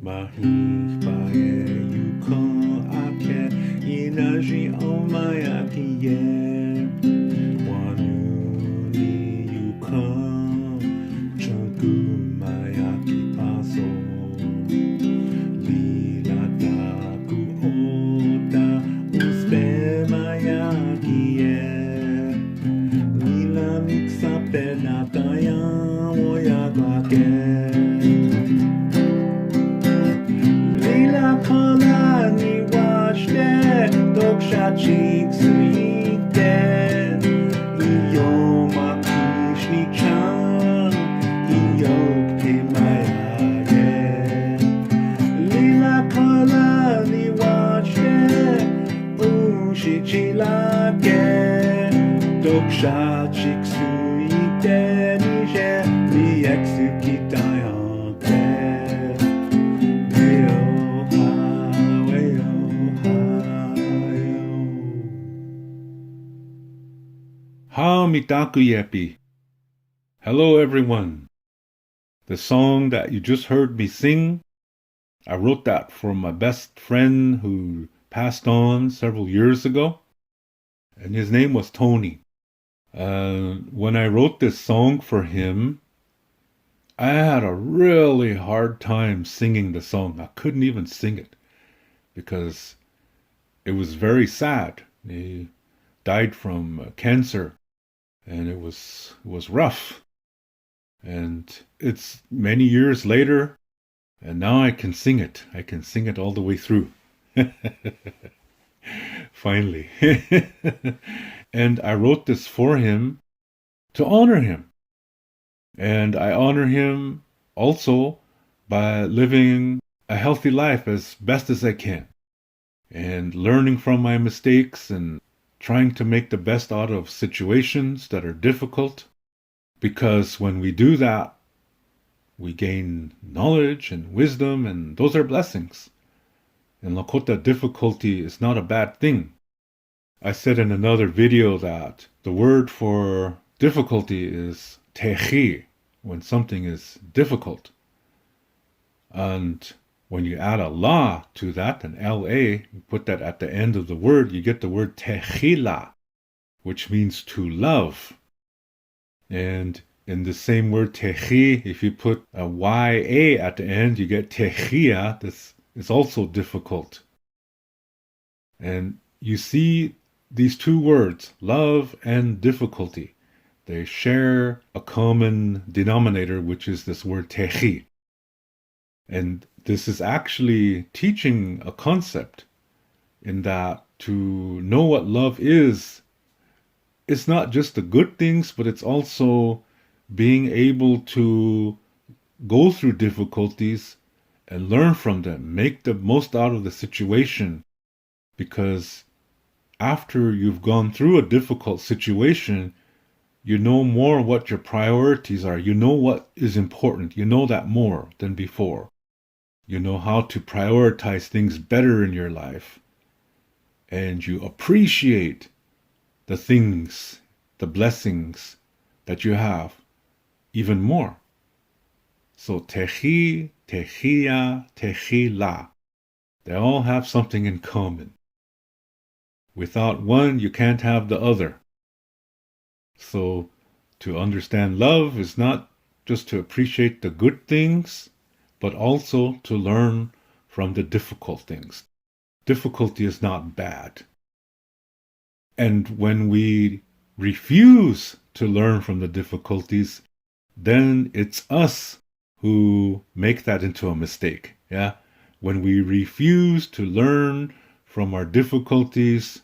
Mahipaye yukon ake inaji omayaki ye. Wanu ni yukon chunku mayaki paso. Lila taku oda uspe mayaki ye. Lila miksa penataya oyagake. Cheeks sweet iyo makishni chan iyo kimayaye lila kola ni wache ushichilake doksha cheeks sweet nije ni exukitayante. Ha mitaku yepi. Hello everyone. The song that you just heard me sing, I wrote that for my best friend who passed on several years ago, and his name was Tony. When I wrote this song for him, I had a really hard time singing the song. I couldn't even sing it because it was very sad. He died from cancer. And it was rough. And it's many years later, and now I can sing it. I can sing it all the way through. Finally. And I wrote this for him to honor him. And I honor him also by living a healthy life as best as I can. And learning from my mistakes and trying to make the best out of situations that are difficult, because when we do that, we gain knowledge and wisdom, and those are blessings. In Lakota, difficulty is not a bad thing. I said in another video that the word for difficulty is techi, when something is difficult. And when you add a la to that, an la, you put that at the end of the word, you get the word tehila, which means to love. And in the same word techi, if you put a ya at the end, you get tehia. This is also difficult. And you see these two words, love and difficulty, they share a common denominator, which is this word techi. And this is actually teaching a concept in that to know what love is, it's not just the good things, but it's also being able to go through difficulties and learn from them, make the most out of the situation. Because after you've gone through a difficult situation, you know more what your priorities are. You know what is important. You know that more than before. You know how to prioritize things better in your life. And you appreciate the things, the blessings that you have even more. So techi, techia, techila, they all have something in common. Without one, you can't have the other. So to understand love is not just to appreciate the good things, but also to learn from the difficult things. Difficulty is not bad. And when we refuse to learn from the difficulties, then it's us who make that into a mistake. Yeah? When we refuse to learn from our difficulties,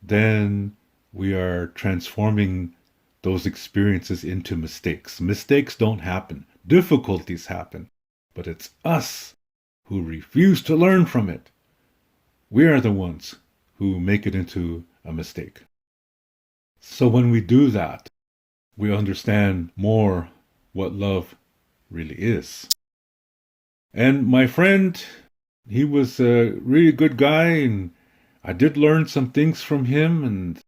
then we are transforming those experiences into mistakes. Mistakes don't happen. Difficulties happen. But it's us who refuse to learn from it. We are the ones who make it into a mistake. So when we do that, we understand more what love really is. And my friend, he was a really good guy, and I did learn some things from him, and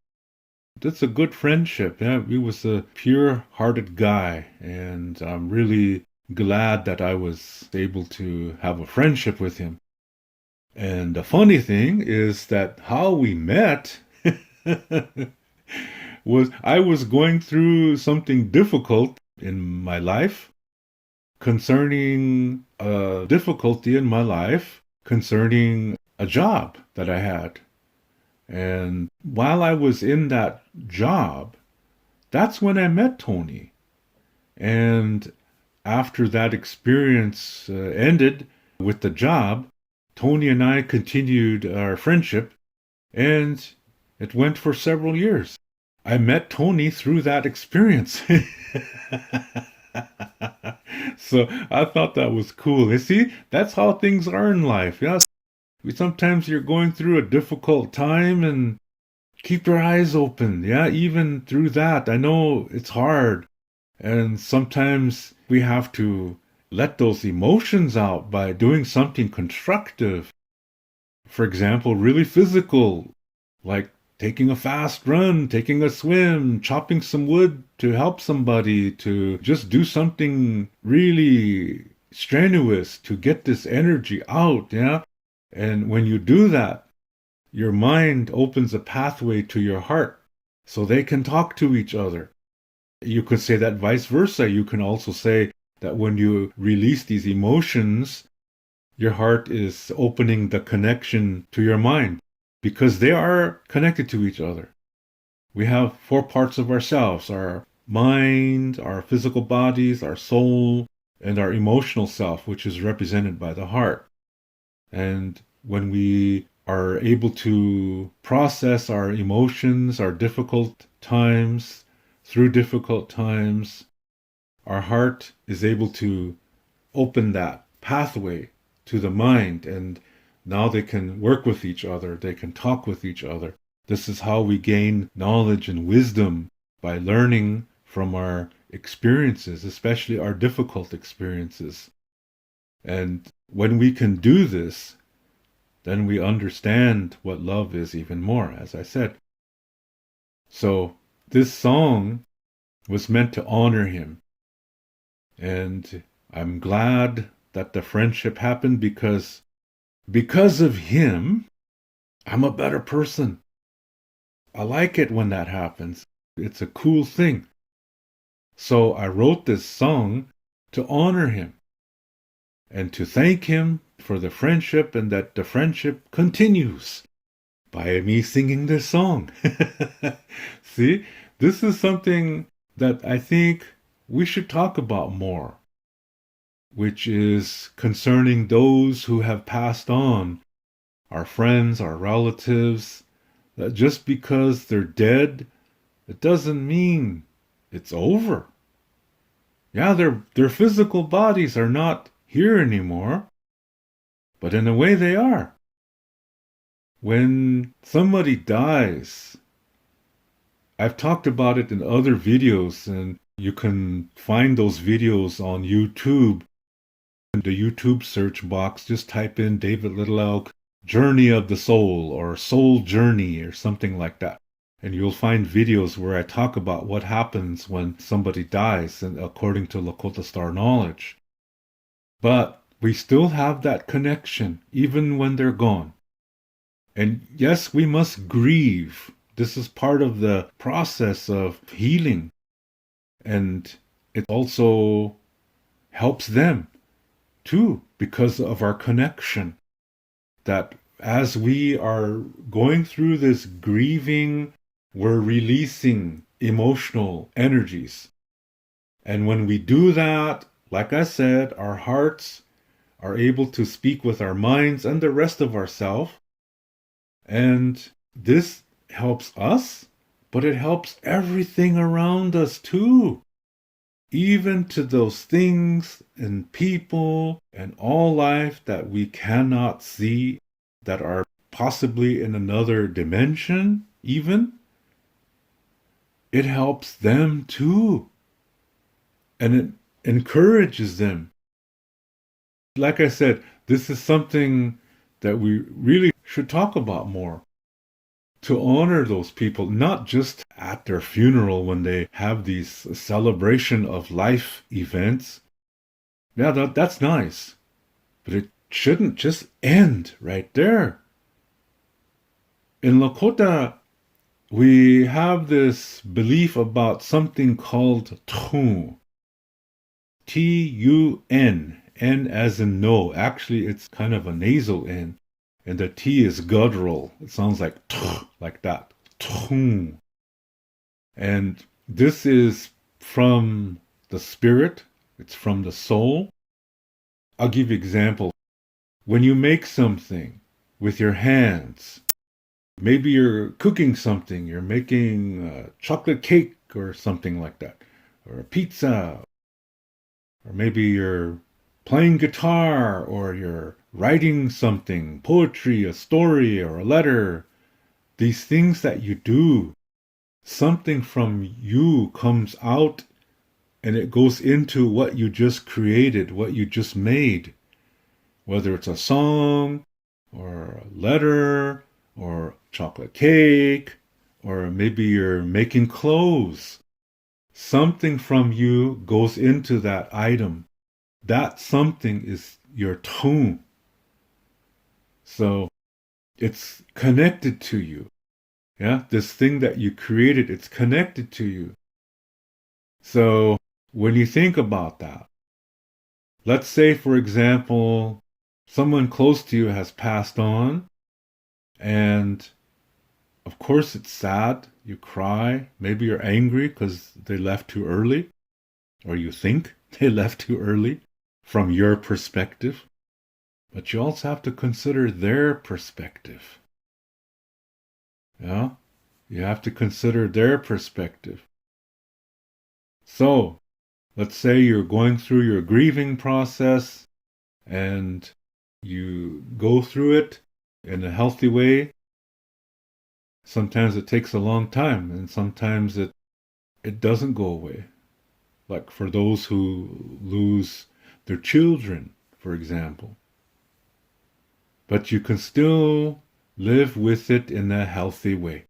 that's a good friendship. Yeah, he was a pure-hearted guy, and I'm really glad that I was able to have a friendship with him. And the funny thing is that how we met was I was going through something difficult in my life concerning a difficulty in my life concerning a job that I had. And while I was in that job, that's when I met Tony. And after that experience ended with the job, Tony and I continued our friendship, and it went for several years. I met Tony through that experience. So I thought that was cool. You see, that's how things are in life. Yeah, sometimes you're going through a difficult time and keep your eyes open. Yeah, even through that. I know it's hard. And sometimes we have to let those emotions out by doing something constructive. For example, really physical, like taking a fast run, taking a swim, chopping some wood to help somebody, to just do something really strenuous to get this energy out, yeah? And when you do that, your mind opens a pathway to your heart so they can talk to each other. You could say that vice versa. You can also say that when you release these emotions, your heart is opening the connection to your mind because they are connected to each other. We have four parts of ourselves: our mind, our physical bodies, our soul, and our emotional self, which is represented by the heart. And when we are able to process our emotions, our difficult times, through difficult times, our heart is able to open that pathway to the mind, and now they can work with each other, they can talk with each other. This is how we gain knowledge and wisdom, by learning from our experiences, especially our difficult experiences. And when we can do this, then we understand what love is even more, as I said. So this song was meant to honor him. And I'm glad that the friendship happened because of him, I'm a better person. I like it when that happens. It's a cool thing. So I wrote this song to honor him and to thank him for the friendship, and that the friendship continues by me singing this song. See, this is something that I think we should talk about more, which is concerning those who have passed on, our friends, our relatives, that just because they're dead, it doesn't mean it's over. Yeah, their physical bodies are not here anymore, but in a way they are. When somebody dies, I've talked about it in other videos, and you can find those videos on YouTube. In the YouTube search box, just type in David Little Elk Journey of the Soul or Soul Journey or something like that. And you'll find videos where I talk about what happens when somebody dies, and according to Lakota Star knowledge. But we still have that connection even when they're gone. And yes, we must grieve. This is part of the process of healing. And it also helps them too, because of our connection. That as we are going through this grieving, we're releasing emotional energies. And when we do that, like I said, our hearts are able to speak with our minds and the rest of ourselves. And this helps us, but it helps everything around us too. Even to those things and people and all life that we cannot see, that are possibly in another dimension, even, it helps them too. And it encourages them. Like I said, this is something that we really should talk about more. To honor those people, not just at their funeral when they have these celebration of life events, Yeah, that's nice. But it shouldn't just end right there. In Lakota, we have this belief about something called tun. Tun. N as in no. Actually, it's kind of a nasal N. And the T is guttural. It sounds like like that. Tun. And this is from the spirit. It's from the soul. I'll give you an example. When you make something with your hands, maybe you're cooking something, you're making a chocolate cake or something like that, or a pizza, or maybe you're playing guitar, or you're writing something, poetry, a story, or a letter. These things that you do, something from you comes out and it goes into what you just created, what you just made. Whether it's a song, or a letter, or chocolate cake, or maybe you're making clothes. Something from you goes into that item. That something is your tune. So it's connected to you. Yeah, this thing that you created, it's connected to you. So when you think about that, let's say, for example, someone close to you has passed on, and of course it's sad. You cry. Maybe you're angry because they left too early, or you think they left too early from your perspective. But you also have to consider their perspective. Yeah? You have to consider their perspective. So, let's say you're going through your grieving process and you go through it in a healthy way. Sometimes it takes a long time, and sometimes it doesn't go away. Like for those who lose their children, for example. But you can still live with it in a healthy way.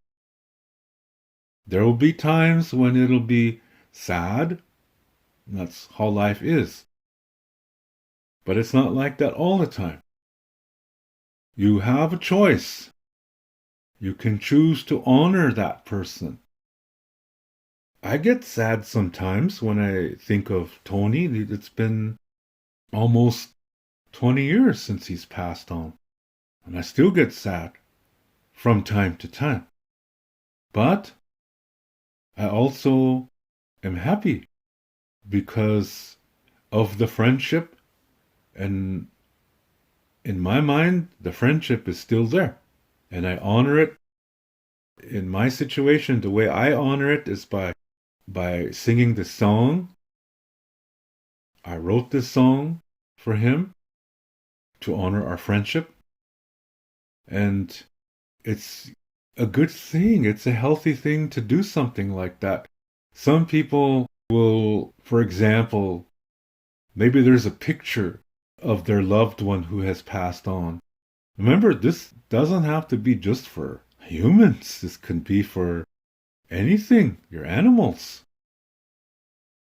There will be times when it'll be sad. That's how life is. But it's not like that all the time. You have a choice. You can choose to honor that person. I get sad sometimes when I think of Tony. It's been almost 20 years since he's passed on. And I still get sad from time to time. But I also am happy because of the friendship. And in my mind, the friendship is still there. And I honor it. In my situation, the way I honor it is by singing the song. I wrote this song for him to honor our friendship. And it's a good thing. It's a healthy thing to do something like that. Some people will, for example, maybe there's a picture of their loved one who has passed on. Remember, this doesn't have to be just for humans. This can be for anything, your animals.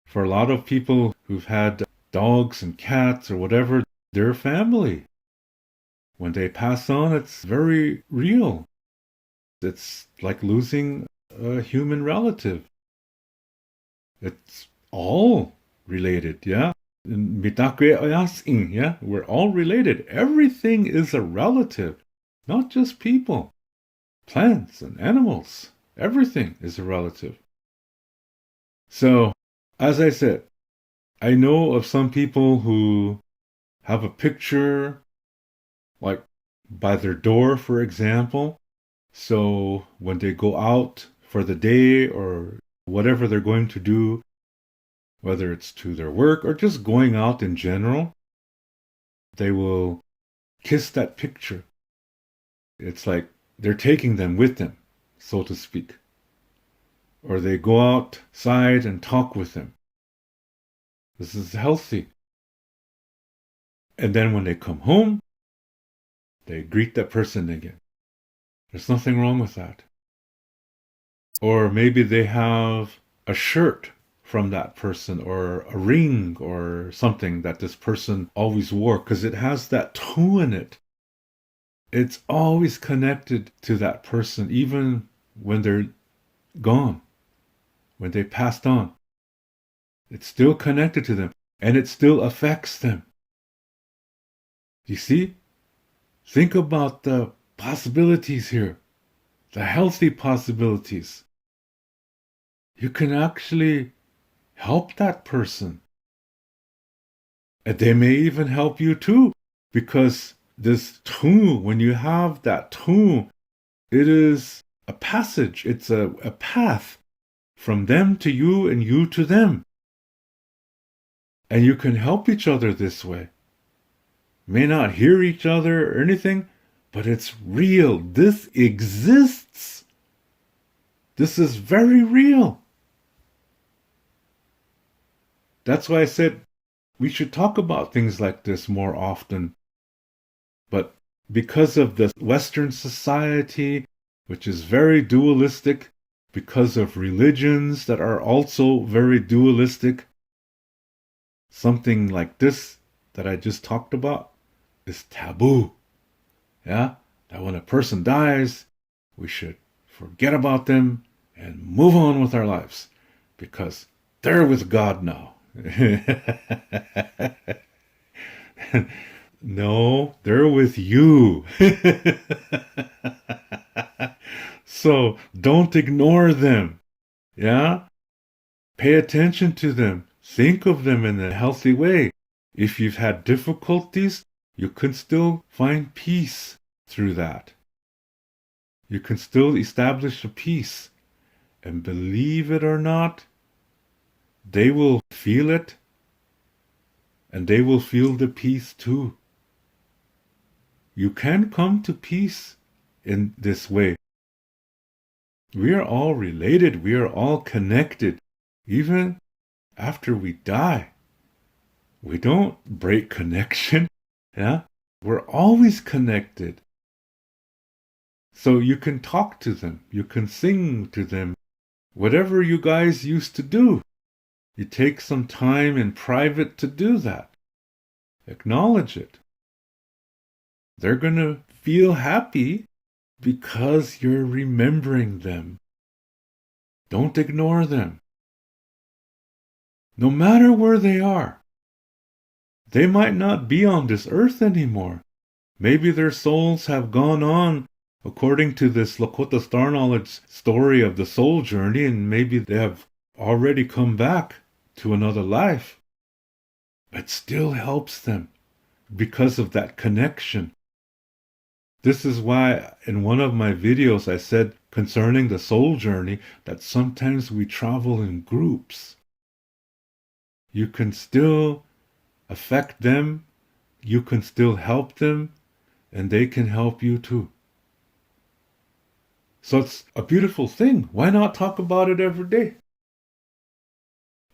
For a lot of people who've had dogs and cats or whatever, they're family. When they pass on, it's very real. It's like losing a human relative. It's all related, yeah? Yeah? We're all related. Everything is a relative, not just people. Plants and animals. Everything is a relative. So, as I said, I know of some people who have a picture, like by their door, for example. So when they go out for the day or whatever they're going to do, whether it's to their work or just going out in general, they will kiss that picture. It's like they're taking them with them, so to speak. Or they go outside and talk with them. This is healthy. And then when they come home, they greet that person again. There's nothing wrong with that. Or maybe they have a shirt from that person, or a ring or something that this person always wore, because it has that tone in it. It's always connected to that person, even when they're gone, when they passed on. It's still connected to them, and it still affects them. You see? Think about the possibilities here, the healthy possibilities. You can actually help that person. And they may even help you too, because this tune, when you have that tune, it is a passage, it's a path from them to you and you to them. And you can help each other this way. May not hear each other or anything, but it's real. This exists. This is very real. That's why I said we should talk about things like this more often. But because of the Western society, which is very dualistic, because of religions that are also very dualistic, something like this that I just talked about is taboo. Yeah? That when a person dies, we should forget about them and move on with our lives, because they're with God now. No, they're with you. So don't ignore them. Yeah? Pay attention to them. Think of them in a healthy way. If you've had difficulties, you can still find peace through that. You can still establish a peace. And believe it or not, they will feel it, and they will feel the peace too. You can come to peace in this way. We are all related. We are all connected. Even after we die, we don't break connection. Yeah? We're always connected. So you can talk to them. You can sing to them. Whatever you guys used to do. You take some time in private to do that. Acknowledge it. They're going to feel happy because you're remembering them. Don't ignore them. No matter where they are. They might not be on this earth anymore. Maybe their souls have gone on according to this Lakota Star Knowledge story of the soul journey, and maybe they have already come back to another life. It still helps them because of that connection. This is why in one of my videos I said concerning the soul journey that sometimes we travel in groups. You can still affect them, you can still help them, and they can help you too. So it's a beautiful thing. Why not talk about it every day?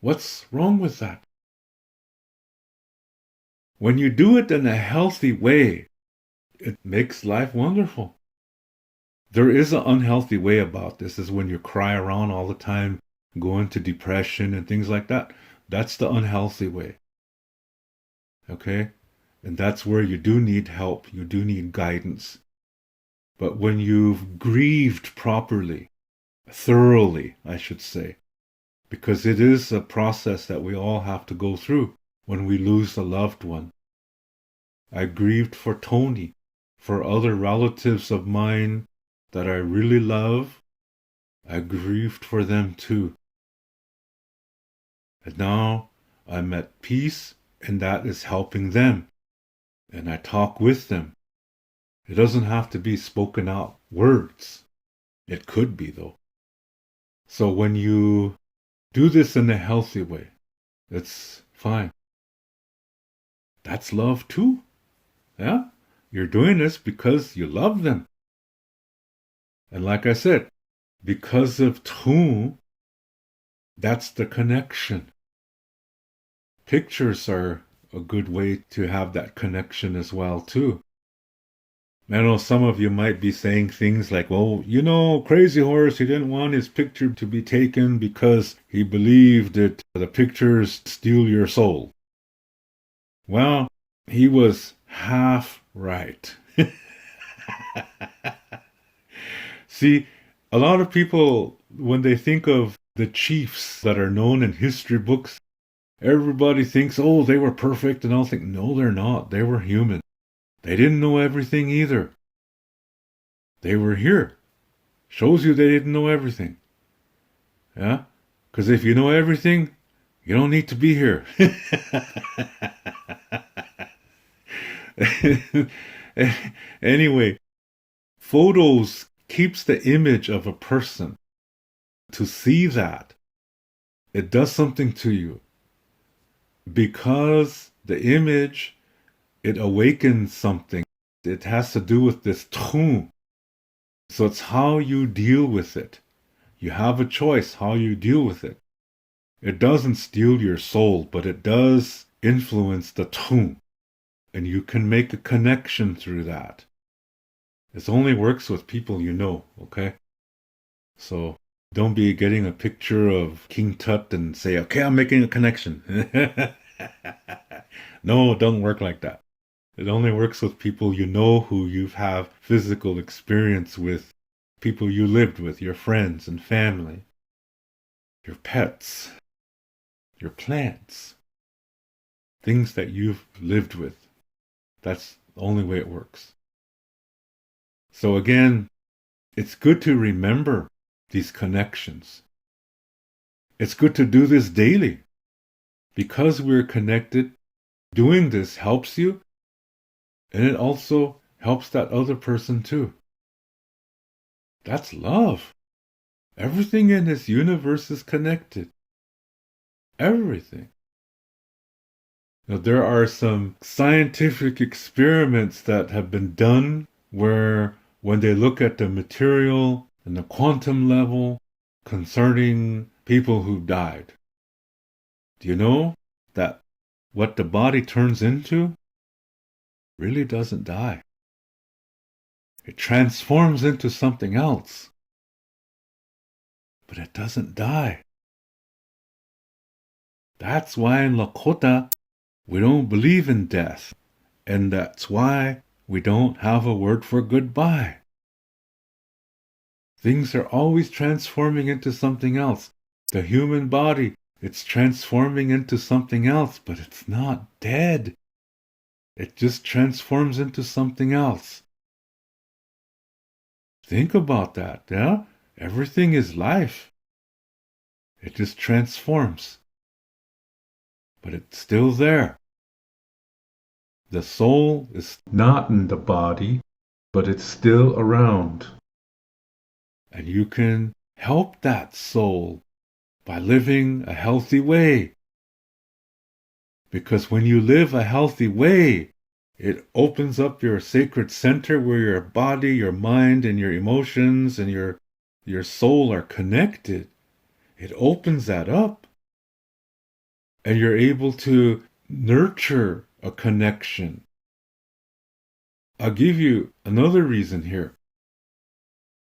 What's wrong with that? When you do it in a healthy way, it makes life wonderful. There is an unhealthy way about this, is when you cry around all the time, go into depression and things like that. That's the unhealthy way. Okay? And that's where you do need help. You do need guidance. But when you've grieved properly, thoroughly, I should say, because it is a process that we all have to go through when we lose a loved one. I grieved for Tony, for other relatives of mine that I really love. I grieved for them too. And now I'm at peace, and that is helping them. And I talk with them. It doesn't have to be spoken out words. It could be, though. So when you do this in a healthy way, it's fine. That's love too. Yeah? You're doing this because you love them. And like I said, because of Tu, that's the connection. Pictures are a good way to have that connection as well too. I know some of you might be saying things like, well, Crazy Horse, he didn't want his picture to be taken because he believed that the pictures steal your soul. Well, he was half right. See, a lot of people, when they think of the chiefs that are known in history books, everybody thinks, oh, they were perfect, and I'll think, no, they're not. They were human. They didn't know everything either. They were here. Shows you they didn't know everything. Yeah? Because if you know everything, you don't need to be here. Anyway, photos keeps the image of a person. To see that, it does something to you. Because the image, it awakens something. It has to do with this tune. So it's how you deal with it. You have a choice how you deal with it. It doesn't steal your soul, but it does influence the tune. And you can make a connection through that. It only works with people you know, okay? So don't be getting a picture of King Tut and say, okay, I'm making a connection. No, it doesn't work like that. It only works with people you know who you have physical experience with, people you lived with, your friends and family, your pets, your plants, things that you've lived with. That's the only way it works. So again, it's good to remember these connections. It's good to do this daily. Because we're connected, doing this helps you, and it also helps that other person too. That's love. Everything in this universe is connected. Everything. Now, there are some scientific experiments that have been done where when they look at the material and the quantum level concerning people who died, do you know that what the body turns into really doesn't die? It transforms into something else, but it doesn't die. That's why in Lakota, we don't believe in death, and that's why we don't have a word for goodbye. Things are always transforming into something else. The human body, it's transforming into something else, but it's not dead. It just transforms into something else. Think about that, yeah? Everything is life. It just transforms. But it's still there. The soul is not in the body, but it's still around. And you can help that soul by living a healthy way. Because when you live a healthy way, it opens up your sacred center where your body, your mind, and your emotions and your soul are connected. It opens that up. And you're able to nurture a connection. I'll give you another reason here.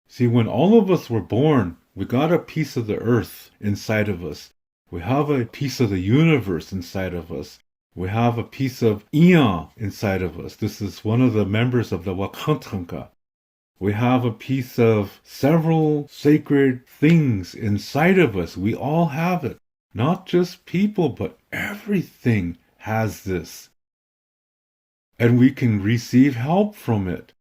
See, when all of us were born, we got a piece of the earth inside of us. We have a piece of the universe inside of us. We have a piece of Eon inside of us. This is one of the members of the Wakantanka. We have a piece of several sacred things inside of us. We all have it. Not just people, but everything has this. And we can receive help from it.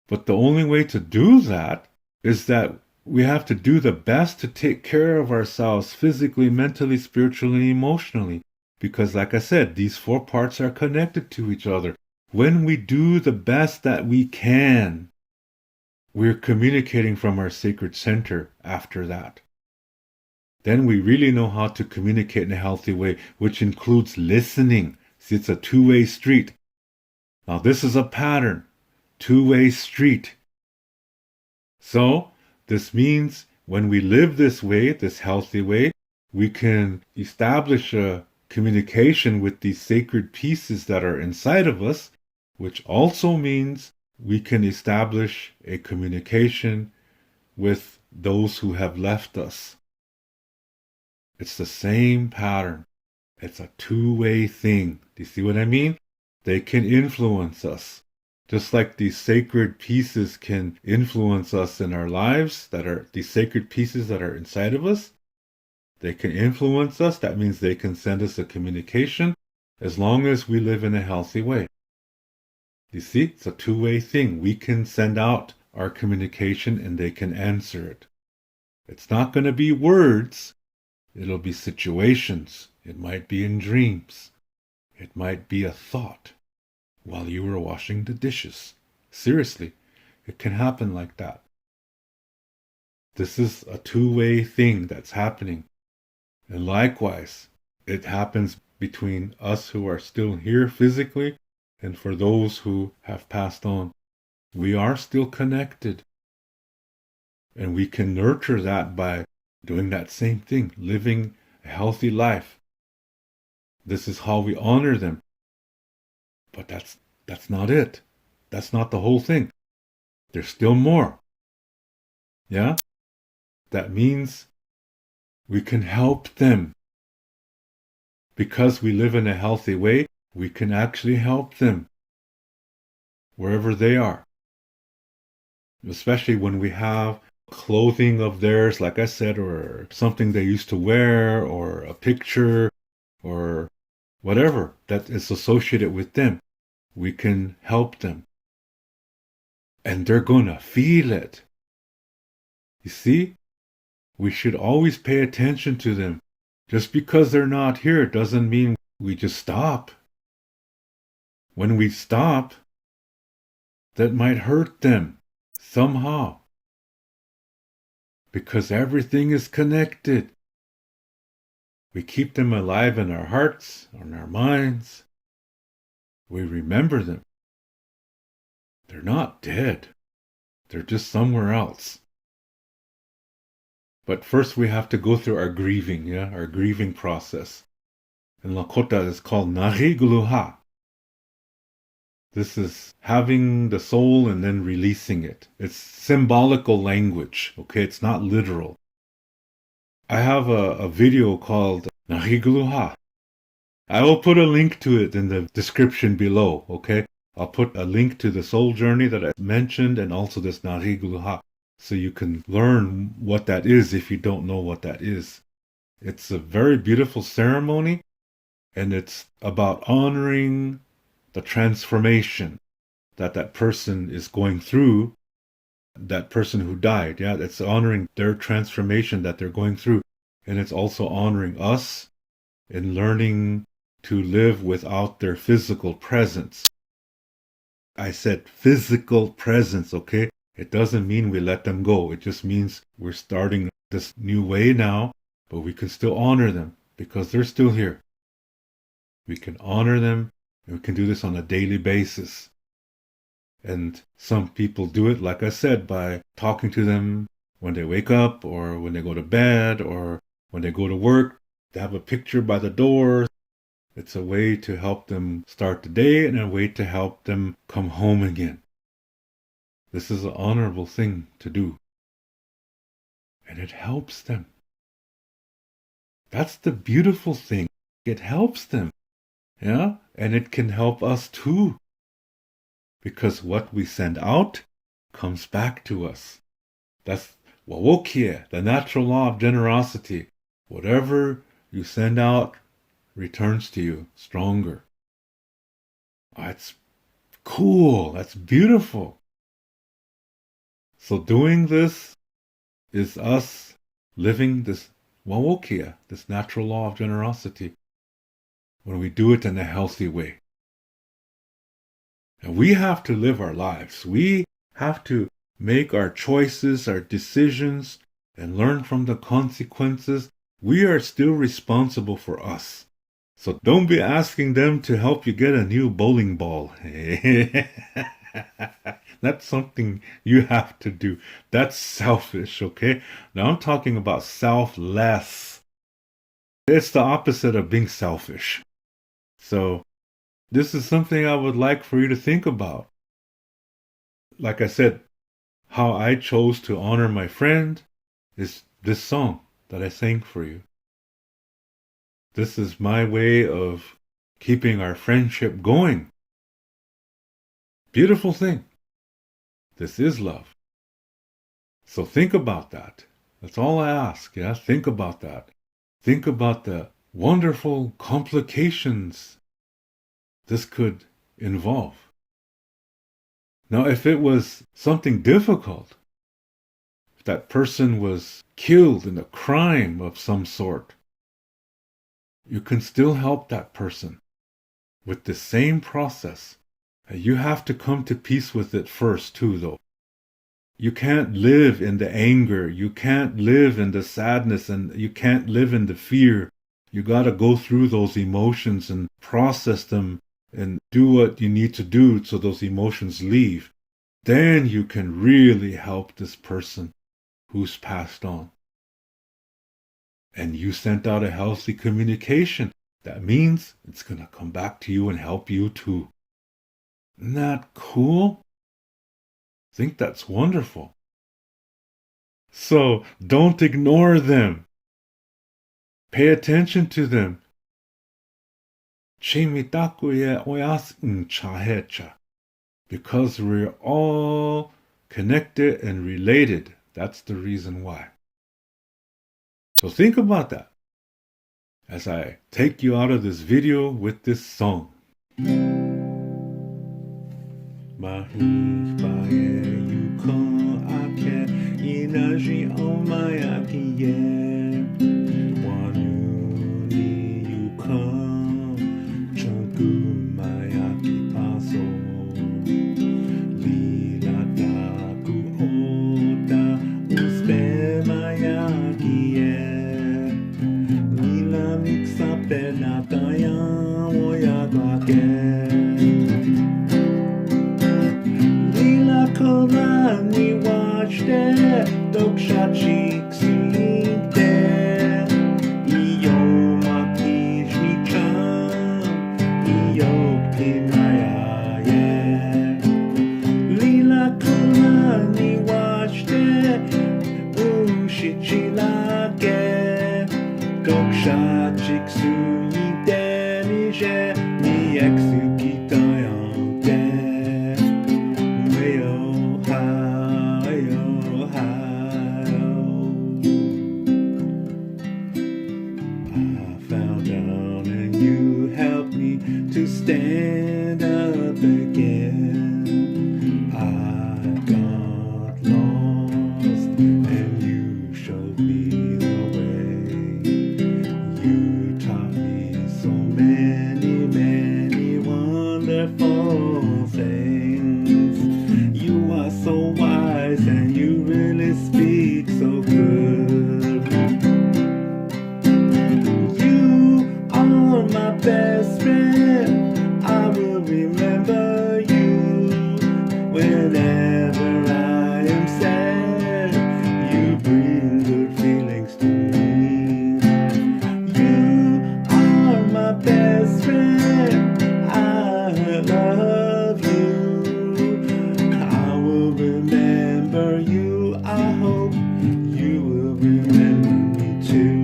But the only way to do that is that we have to do the best to take care of ourselves physically, mentally, spiritually, emotionally. Because like I said, these four parts are connected to each other. When we do the best that we can, we're communicating from our sacred center after that. Then we really know how to communicate in a healthy way, which includes listening. See, it's a two-way street. Now this is a pattern. Two-way street. So this means when we live this way, this healthy way, we can establish a communication with these sacred pieces that are inside of us, which also means we can establish a communication with those who have left us. It's the same pattern. It's a two-way thing. Do you see what I mean? They can influence us. Just like these sacred pieces can influence us in our lives, that are these sacred pieces that are inside of us, they can influence us. That means they can send us a communication as long as we live in a healthy way. You see, it's a two-way thing. We can send out our communication and they can answer it. It's not going to be words. It'll be situations. It might be in dreams. It might be a thought while you were washing the dishes. Seriously, it can happen like that. This is a two-way thing that's happening. And likewise, it happens between us who are still here physically and for those who have passed on. We are still connected. And we can nurture that by doing that same thing, living a healthy life. This is how we honor them. But that's not it. That's not the whole thing. There's still more. Yeah? That means we can help them. Because we live in a healthy way, we can actually help them wherever they are. Especially when we have clothing of theirs, like I said, or something they used to wear, or a picture, or whatever that is associated with them. We can help them. And they're going to feel it. You see? We should always pay attention to them. Just because they're not here doesn't mean we just stop. When we stop, that might hurt them somehow. Because everything is connected. We keep them alive in our hearts, in our minds. We remember them. They're not dead. They're just somewhere else. But first we have to go through our grieving, our grieving process. In Lakota, it's called nariguluha. This is having the soul and then releasing it. It's symbolical language, okay? It's not literal. I have a video called nariguluha. I will put a link to it in the description below, okay? I'll put a link to the soul journey that I mentioned and also this nariguluha, so you can learn what that is if you don't know what that is. It's a very beautiful ceremony, and it's about honoring the transformation that person is going through, that person who died. Yeah, it's honoring their transformation that they're going through. And it's also honoring us in learning to live without their physical presence. I said physical presence, okay? It doesn't mean we let them go. It just means we're starting this new way now, but we can still honor them because they're still here. We can honor them, and we can do this on a daily basis. And some people do it, like I said, by talking to them when they wake up or when they go to bed or when they go to work. They have a picture by the door. It's a way to help them start the day and a way to help them come home again. This is an honorable thing to do. And it helps them. That's the beautiful thing. It helps them. Yeah? And it can help us too. Because what we send out comes back to us. That's wawokie, the natural law of generosity. Whatever you send out returns to you stronger. That's cool. That's beautiful. So doing this is us living this wawokia, this natural law of generosity, when we do it in a healthy way. And we have to live our lives. We have to make our choices, our decisions, and learn from the consequences. We are still responsible for us. So don't be asking them to help you get a new bowling ball. That's something you have to do. That's selfish, okay? Now I'm talking about selfless. It's the opposite of being selfish. So this is something I would like for you to think about. like I said, how I chose to honor my friend is this song that I sang for you. This is my way of keeping our friendship going. Beautiful thing. This is love. So think about that. That's all I ask. Yeah, think about that. Think about the wonderful complications this could involve. Now, if it was something difficult, if that person was killed in a crime of some sort, you can still help that person with the same process. You have to come to peace with it first, too, though. You can't live in the anger. You can't live in the sadness, and you can't live in the fear. You got to go through those emotions and process them and do what you need to do so those emotions leave. Then you can really help this person who's passed on. And you sent out a healthy communication. That means it's going to come back to you and help you too. Isn't that cool? I think that's wonderful. So don't ignore them. Pay attention to them. Because we're all connected and related. That's the reason why. So think about that as I take you out of this video with this song. Stand up again. I got lost and you showed me the way. You taught me so many, many wonderful things. You are so wise and you really speak so good. You are my best friend. I will remember you whenever I am sad. You bring good feelings to me. You are my best friend. I love you. I will remember you. I hope you will remember me too.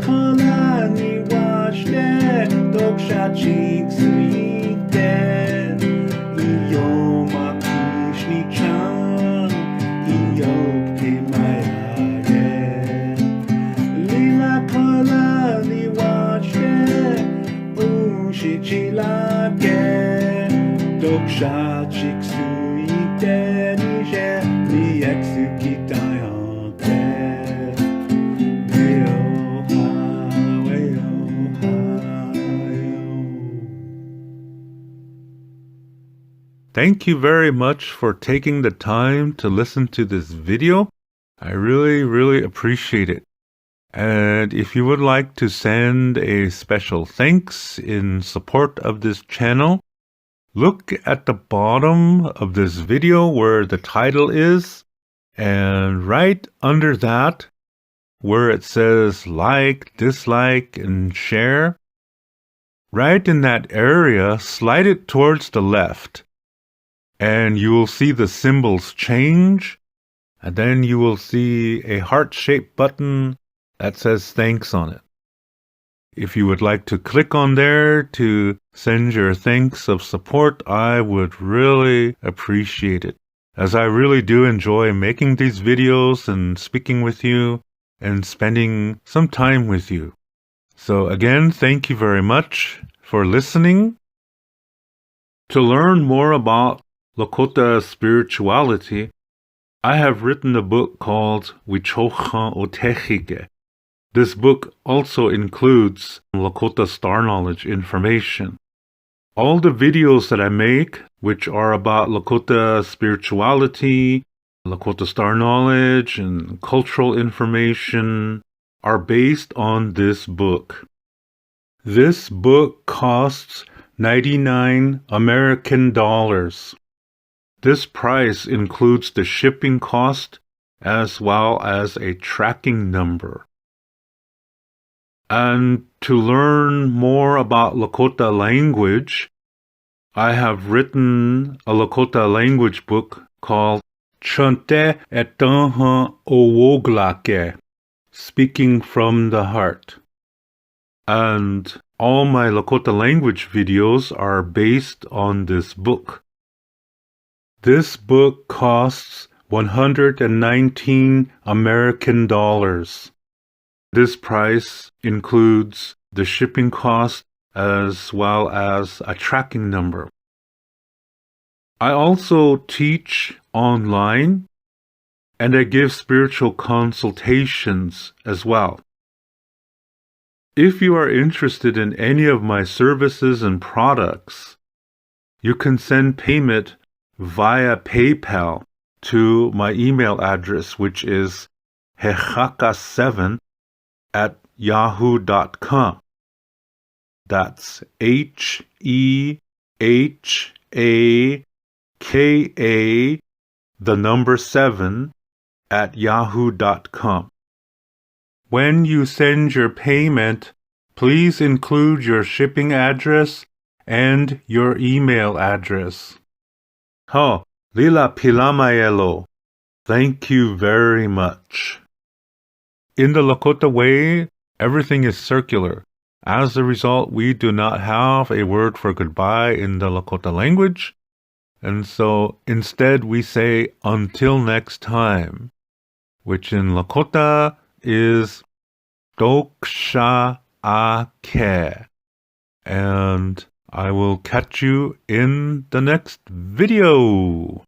Lila ni washte doksha chik suite iyo makishni chan iyo kemayare Lila ni washte ushichilake doksha chik suite nije ni exukitayante Thank you very much for taking the time to listen to this video. I really appreciate it. And if you would like to send a special thanks in support of this channel, look at the bottom of this video where the title is, and right under that, where it says like, dislike, and share, right in that area, slide it towards the left. And you will see the symbols change, and then you will see a heart-shaped button that says thanks on it. If you would like to click on there to send your thanks of support, I would really appreciate it, as I really do enjoy making these videos and speaking with you and spending some time with you. So again, thank you very much for listening. To learn more about Lakota spirituality, I have written a book called Wichocha Otechige. This book also includes Lakota star knowledge information. All the videos that I make, which are about Lakota spirituality, Lakota star knowledge, and cultural information, are based on this book. This book costs 99 American dollars. This price includes the shipping cost as well as a tracking number. And to learn more about Lakota language, I have written a Lakota language book called Chante Etanha Owoglake, Speaking from the Heart. And all my Lakota language videos are based on this book. This book costs 119 American dollars. This price includes the shipping cost as well as a tracking number. I also teach online, and I give spiritual consultations as well. If you are interested in any of my services and products, you can send payment via PayPal to my email address, which is hehaka7@yahoo.com. That's HEHAKA, the number 7@yahoo.com. When you send your payment, please include your shipping address and your email address. Lila Pilamayelo. Thank you very much. In the Lakota way, everything is circular. As a result, we do not have a word for goodbye in the Lakota language. And so instead we say until next time, which in Lakota is Doksha Ake. And I will catch you in the next video.